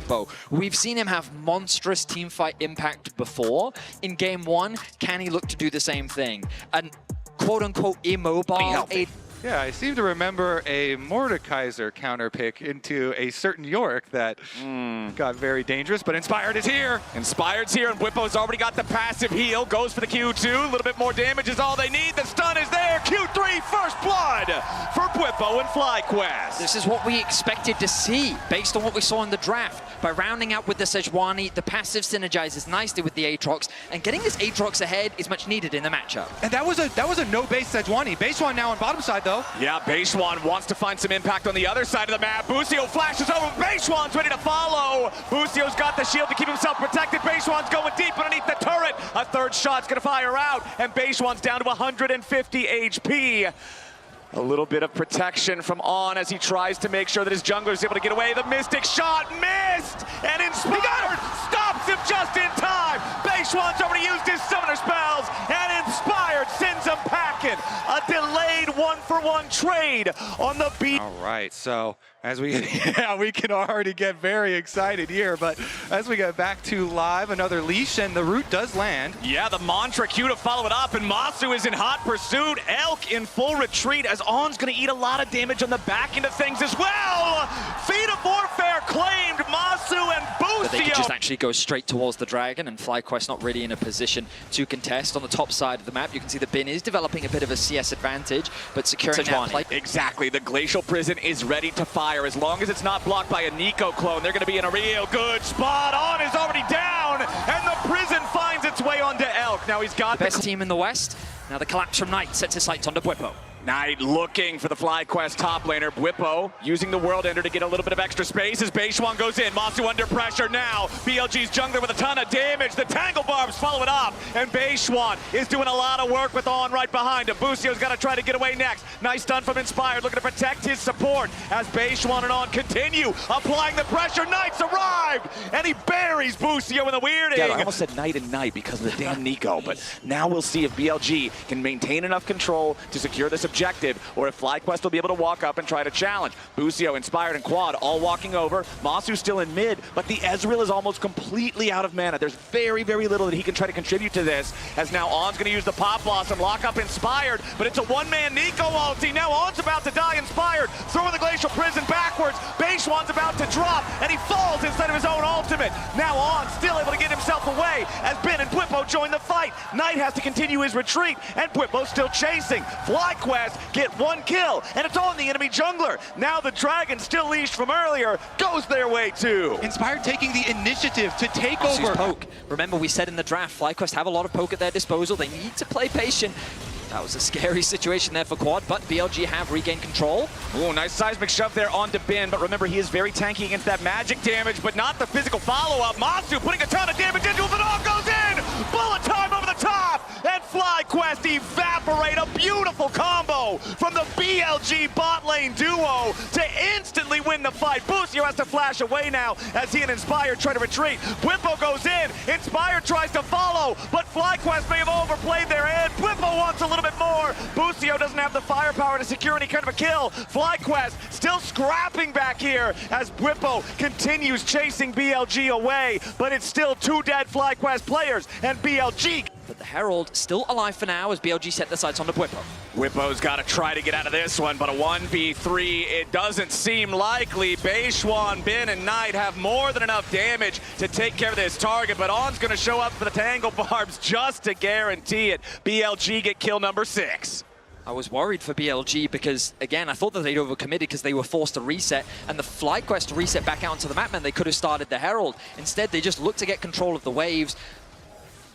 Bwipo. We've seen him have monstrous teamfight impact before. In game one, can he look to do the same thing? And quote-unquote immobile. Yeah, I seem to remember a Mordekaiser counter pick into a certain Yorick that got very dangerous, but Inspired is here. Inspired's here, and Bwipo's already got the passive heal. Goes for the Q2. A little bit more damage is all they need. The stun is there. Q3, first blood for Bwipo and FlyQuest. This is what we expected to see based on what we saw in the draft. By rounding out with the Sejuani, the passive synergizes nicely with the Aatrox, and getting this Aatrox ahead is much needed in the matchup. And that was a no-base Sejuani. Base one now on bottom side, though. Yeah, Beishwan wants to find some impact on the other side of the map. Busio flashes over. Beishwan's ready to follow. Busio's got the shield to keep himself protected. Beishwan's going deep underneath the turret. A third shot's going to fire out, and Beishwan's down to 150 HP. A little bit of protection from On as he tries to make sure that his jungler is able to get away. The Mystic shot missed, and Inspired stops him just in time. Beishwan's already used his summoner spells, and Inspired sends him packing. A delayed 1-for-1 trade on the beat. All right, so as we we can already get very excited here, but as we get back to live, another leash, and the root does land. Yeah, the Mantra Q to follow it up, and Masu is in hot pursuit. Elk in full retreat as On's going to eat a lot of damage on the back end of things as well. Feet of Warfare claimed. Masu and Busio. But they could just actually go straight towards the dragon, and FlyQuest not really in a position to contest. On the top side of the map, you can see the Bin is developing a bit of a CS advantage, but securing that play. Exactly, the Glacial Prison is ready to fire. As long as it's not blocked by a Nico clone, they're going to be in a real good spot. On is already down, and the prison finds its way onto Elk. Now he's got the best team in the West. Now the collapse from Knight sets his sights onto Bwipo. Knight looking for the FlyQuest top laner. Bwipo using the World Ender to get a little bit of extra space as Beishwan goes in. Masu under pressure now. BLG's jungler with a ton of damage. The Tangle Barbs follow it up, and Beishwan is doing a lot of work with On right behind him. Busio's got to try to get away next. Nice stun from Inspired, looking to protect his support as Beishwan and On continue applying the pressure. Knight's arrived, and he buries Busio in the weirding. Yeah, I almost said Knight and Knight because of the damn Nico, but now we'll see if BLG can maintain enough control to secure this objective, or if FlyQuest will be able to walk up and try to challenge. Busio, Inspired, and Quad all walking over. Masu's still in mid, but the Ezreal is almost completely out of mana. There's very, very little that he can try to contribute to this, as now On's going to use the Pop Blossom, lock up Inspired, but it's a one-man Nico ulti. Now On's about to die. Inspired throwing the Glacial Prison backwards. Beishwan's about to drop, and he falls instead of his own ultimate. Now On still able to get himself away as Bin and Bwipo join the fight. Knight has to continue his retreat, and Bwipo's still chasing. FlyQuest get one kill, and it's on the enemy jungler. Now the dragon, still leashed from earlier, goes their way too. Inspired taking the initiative to take over. Poke. Remember, we said in the draft, FlyQuest have a lot of poke at their disposal. They need to play patient. That was a scary situation there for Quad, but BLG have regained control. Ooh, nice seismic shove there onto Bin, but remember, he is very tanky against that magic damage, but not the physical follow-up. Masu putting a ton of damage into him, but all goes in! Bullet time over the top! And FlyQuest evaporate a beautiful combo from the BLG bot lane duo to instantly win the fight. Busio has to flash away now as he and Inspired try to retreat. Bwipo goes in, Inspired tries to follow, but FlyQuest may have overplayed their hand. Bwipo wants a little bit more. Busio doesn't have the firepower to secure any kind of a kill. FlyQuest still scrapping back here as Bwipo continues chasing BLG away, but it's still two dead FlyQuest players, and BLG. But the Herald still alive for now as BLG set their sights on the Bwipo. Bwipo's got to try to get out of this one, but a 1v3, it doesn't seem likely. Beishwan, Bin, and Knight have more than enough damage to take care of this target, but On's going to show up for the Tangle Barbs just to guarantee it. BLG get kill number 6. I was worried for BLG because, again, I thought that they'd overcommitted because they were forced to reset, and the FlyQuest reset back out onto the map meant they could have started the Herald. Instead, they just looked to get control of the waves.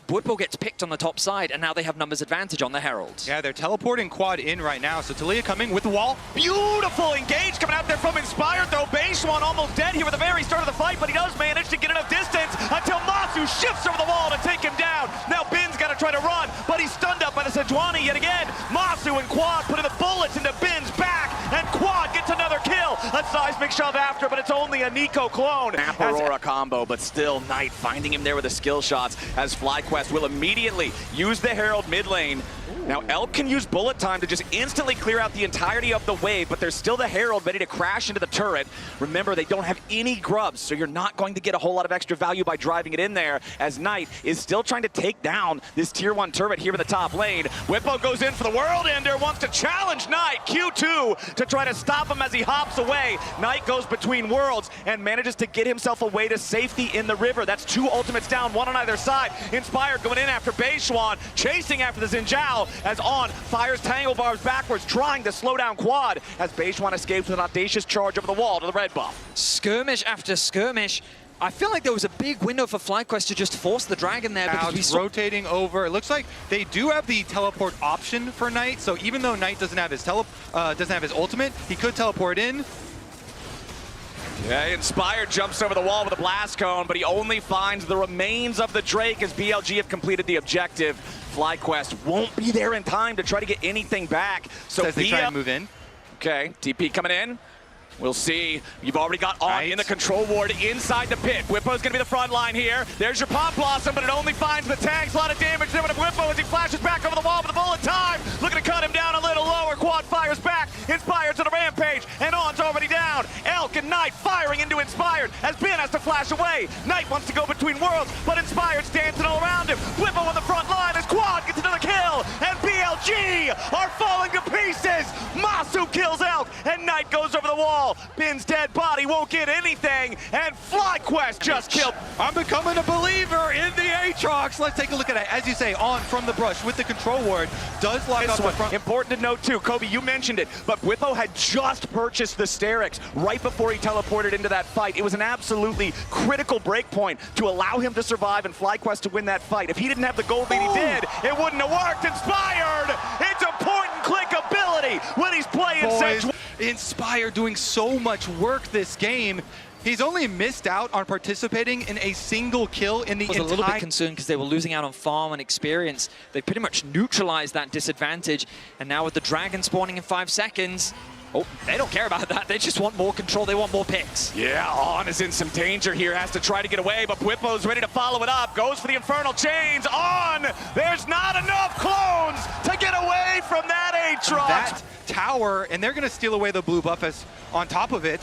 Bwipo gets picked on the top side, and now they have numbers advantage on the Heralds. Yeah, they're teleporting Quad in right now, so Taliyah coming with the wall. Beautiful engage coming out there from Inspired, though. Beishwan almost dead here at the very start of the fight, but he does manage to get enough distance until Masu shifts over the wall to take him down. Now Bin's got to try to run, but he's stunned up by the Sejuani yet again. Masu and Quad putting the bullets into Bin's back, and Quad gets another kill. A seismic shove after, but it's only a Nico clone. Aurora combo, but still Knight finding him there with the skill shots as FlyQuest will immediately use the Herald mid lane. Now, Elk can use bullet time to just instantly clear out the entirety of the wave, but there's still the Herald ready to crash into the turret. Remember, they don't have any grubs, so you're not going to get a whole lot of extra value by driving it in there, as Knight is still trying to take down this tier 1 turret here in the top lane. Whippo goes in for the World Ender, wants to challenge Knight. Q2 to try to stop him as he hops away. Knight goes between worlds and manages to get himself away to safety in the river. That's 2 ultimates down, 1 on either side. Inspired going in after Beishuan, chasing after the Xin Zhao, as On fires Tangle Barbs backwards, trying to slow down Quad, as Beishuan escapes with an audacious charge over the wall to the red buff. Skirmish after skirmish. I feel like there was a big window for FlyQuest to just force the dragon there, because we saw rotating over. It looks like they do have the teleport option for Knight, so even though Knight doesn't have his ultimate, he could teleport in. Yeah, Inspired jumps over the wall with a blast cone, but he only finds the remains of the Drake as BLG have completed the objective. FlyQuest won't be there in time to try to get anything back. So as they try and move in. Okay, TP coming in. We'll see. You've already got On in the control ward inside the pit. Whippo's going to be the front line here. There's your Pop Blossom, but it only finds the tanks. A lot of damage there with Whippo as he flashes back over the wall with a bullet time. Looking to cut him down a little lower. Quad fires back. Inspired to the rampage, and On's already down. Elk and Knight firing into Inspired as Ben has to flash away. Knight wants to go between worlds, but Inspired's dancing all around him. Whippo on the front line as Quad gets another kill, and BLG are falling to pieces. Masu kills Elk, and Knight goes over the wall. Ben's dead body won't get anything, and FlyQuest just killed. I'm becoming a believer in the Aatrox. Let's take a look at it. As you say, On from the brush with the control ward does lock up the front. Important to note too, Kobe, you mentioned it, but Whippo had just purchased the Sterix right before he teleported into that fight. It was an absolutely critical break point to allow him to survive and FlyQuest to win that fight. If he didn't have the gold lead he did, it wouldn't have worked. Inspired! It's a point-and-click ability when he's playing Central. Inspired doing so much work this game. He's only missed out on participating in a single kill in the entire... I was a little bit concerned because they were losing out on farm and experience. They pretty much neutralized that disadvantage. And now with the dragon spawning in 5 seconds, oh, they don't care about that. They just want more control. They want more picks. Yeah, On is in some danger here. Has to try to get away, but Whippo's ready to follow it up. Goes for the Infernal Chains. On! There's not enough clones to get away from that Aatrox. That tower, and they're going to steal away the blue buff as on top of it.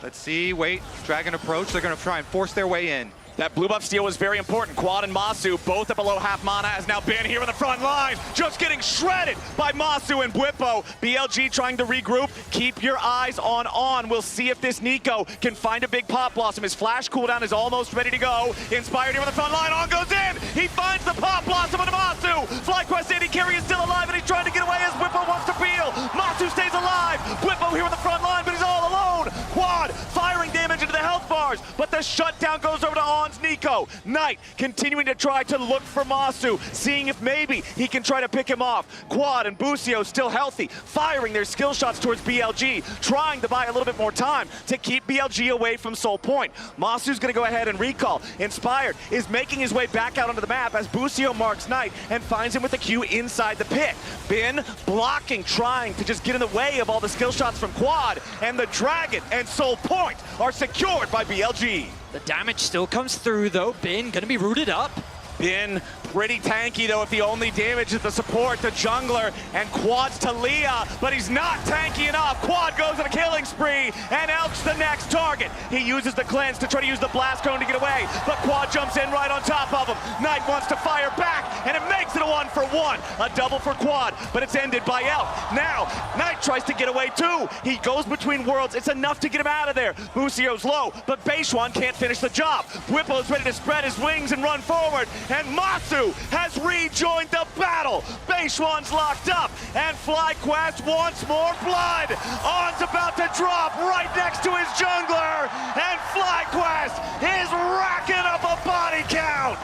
Let's see, wait, Dragon approach. They're going to try and force their way in. That blue buff steal was very important. Quad and Masu, both at below half mana, has now been here in the front line. Just getting shredded by Masu and Whippo. BLG trying to regroup. Keep your eyes on. We'll see if this Nico can find a big Pop Blossom. His flash cooldown is almost ready to go. Inspired here on the front line. On goes in. He finds the Pop Blossom into Masu. FlyQuest AD carry is still alive, and he's trying to get away as Whippo wants to peel. Masu stays alive. Whippo here on the front line, but he's all alone. Quad firing damage into the health bars, but the shutdown goes over to On. Nico. Knight continuing to try to look for Masu, seeing if maybe he can try to pick him off. Quad and Busio still healthy, firing their skill shots towards BLG, trying to buy a little bit more time to keep BLG away from Soul Point. Masu's going to go ahead and recall. Inspired is making his way back out onto the map as Busio marks Knight and finds him with the Q inside the pit. Ben blocking, trying to just get in the way of all the skill shots from Quad, and the Dragon and Soul Point are secured by BLG. The damage still comes through, though. Bin going to be rooted up. Bin pretty tanky, though, if the only damage is the support, the jungler, and Quad's to Leah, but he's not tanky enough. Quad goes on a killing spree, and Elk's the next target. He uses the cleanse to try to use the blast cone to get away, but Quad jumps in right on top of him. Knight wants to fire back, and it makes it a 1-for-1. A double for Quad, but it's ended by Elk. Now, Knight tries to get away too. He goes between worlds. It's enough to get him out of there. Busio's low, but Beishuan can't finish the job. Whippo's ready to spread his wings and run forward, and Masu has rejoined the battle. Beishuan's locked up, and FlyQuest wants more blood. On's about to drop right next to his jungler, and FlyQuest is racking up a body count.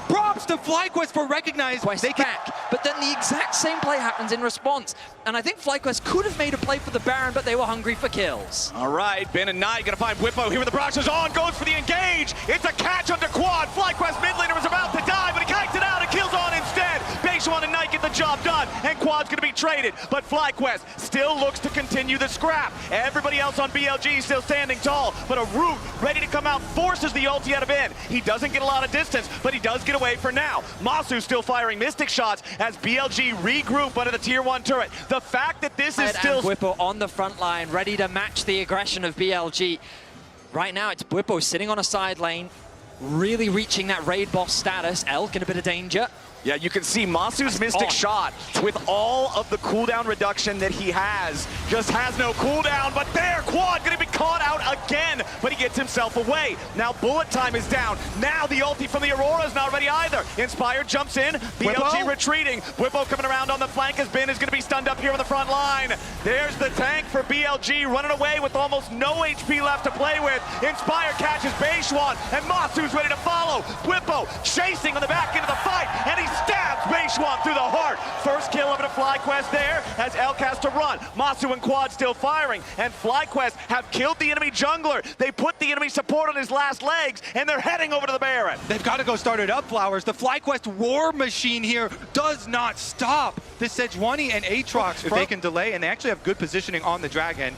Props to FlyQuest for recognizing they back, but then the exact same play happens in response. And I think FlyQuest could have made a play for the Baron, but they were hungry for kills. All right, Ben and Knight gonna find Whippo here with the Broxers on, goes for the engage. It's a catch under Quad. FlyQuest mid laner is about to die, but he kites it out and kills On instead. Beishuan and Knight get the job job done, and Quad's gonna be traded. But FlyQuest still looks to continue the scrap. Everybody else on BLG still standing tall, but a Root ready to come out forces the ulti out of in. He doesn't get a lot of distance, but he does get away for now. Masu still firing Mystic shots as BLG regroup under the tier 1 turret. The fact that this is still... Bwipo on the front line, ready to match the aggression of BLG. Right now, it's Bwipo sitting on a side lane, really reaching that raid boss status. Elk in a bit of danger. Yeah, you can see Masu's Mystic shot with all of the cooldown reduction that he has, just has no cooldown, but there, Quad gonna be caught out again, but he gets himself away. Now bullet time is down. Now the ulti from the Aurora is not ready either. Inspired jumps in, BLG retreating. Bwipo coming around on the flank as Ben is gonna be stunned up here on the front line. There's the tank for BLG running away with almost no HP left to play with. Inspired catches Beishwan, and Masu's ready to follow. Bwipo chasing on the back end of the fight, and he stabs Beishwan through the heart. First kill of a FlyQuest there as Elk has to run. Masu and Quad still firing, and FlyQuest have killed the enemy jungler. They put the enemy support on his last legs, and they're heading over to the Baron. They've got to go start it up, Flowers. The FlyQuest war machine here does not stop. The Sejuani and Aatrox, if they can delay, and they actually have good positioning on the Dragon.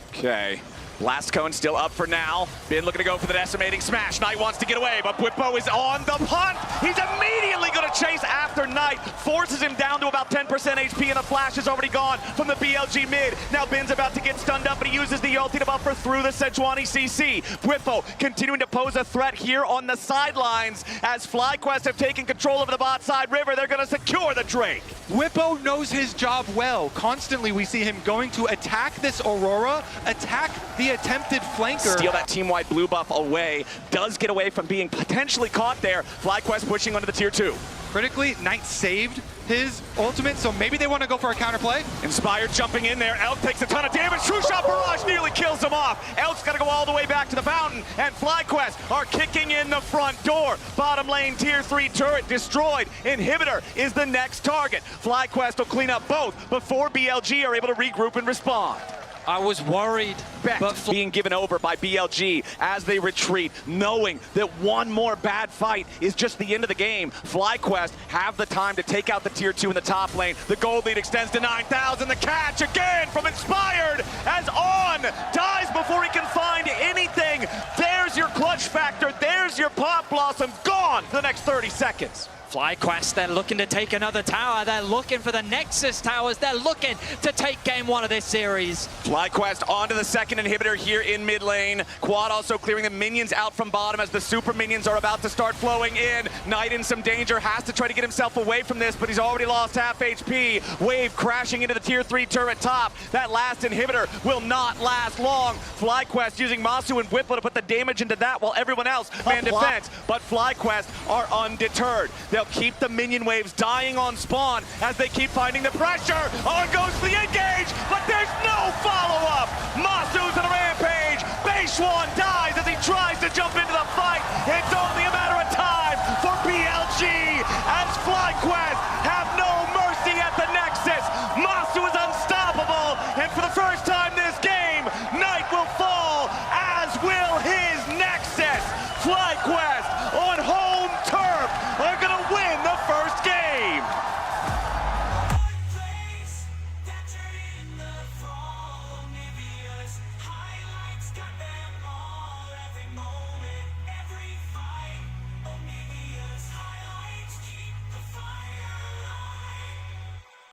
Okay. Blast Cone still up for now. Ben looking to go for the decimating smash. Knight wants to get away, but Bwipo is on the punt. He's immediately going to chase after Knight. Forces him down to about 10% HP, and the flash is already gone from the BLG mid. Now Ben's about to get stunned up, but he uses the ulti to buffer through the Sejuani CC. Bwipo continuing to pose a threat here on the sidelines as FlyQuest have taken control of the bot side river. They're going to secure the Drake. Bwipo knows his job well. Constantly we see him going to attack this Aurora, attack the attempted flanker. Steal that team-wide blue buff away. Does get away from being potentially caught there. FlyQuest pushing onto the tier 2. Critically, Knight saved his ultimate, so maybe they want to go for a counterplay. Inspired jumping in there. Elk takes a ton of damage. True Shot Barrage nearly kills him off. Elk's got to go all the way back to the fountain, and FlyQuest are kicking in the front door. Bottom lane tier 3 turret destroyed. Inhibitor is the next target. FlyQuest will clean up both before BLG are able to regroup and respond. I was worried, but being given over by BLG as they retreat, knowing that one more bad fight is just the end of the game. FlyQuest have the time to take out the tier 2 in the top lane. The gold lead extends to 9,000. The catch again from Inspired as On dies before he can find anything. There's your clutch factor. There's your Pop Blossom gone for the next 30 seconds. FlyQuest, they're looking to take another tower. They're looking for the Nexus towers. They're looking to take game 1 of this series. FlyQuest onto the second inhibitor here in mid lane. Quad also clearing the minions out from bottom as the super minions are about to start flowing in. Knight in some danger, has to try to get himself away from this, but he's already lost half HP. Wave crashing into the tier 3 turret top. That last inhibitor will not last long. FlyQuest using Masu and Bwipo to put the damage into that while everyone else man defense. But FlyQuest are undeterred. They'll keep the minion waves dying on spawn as they keep finding the pressure. On goes the engage, but there's no follow-up. Masu's in a rampage. Beishwan dies as he tries to jump into the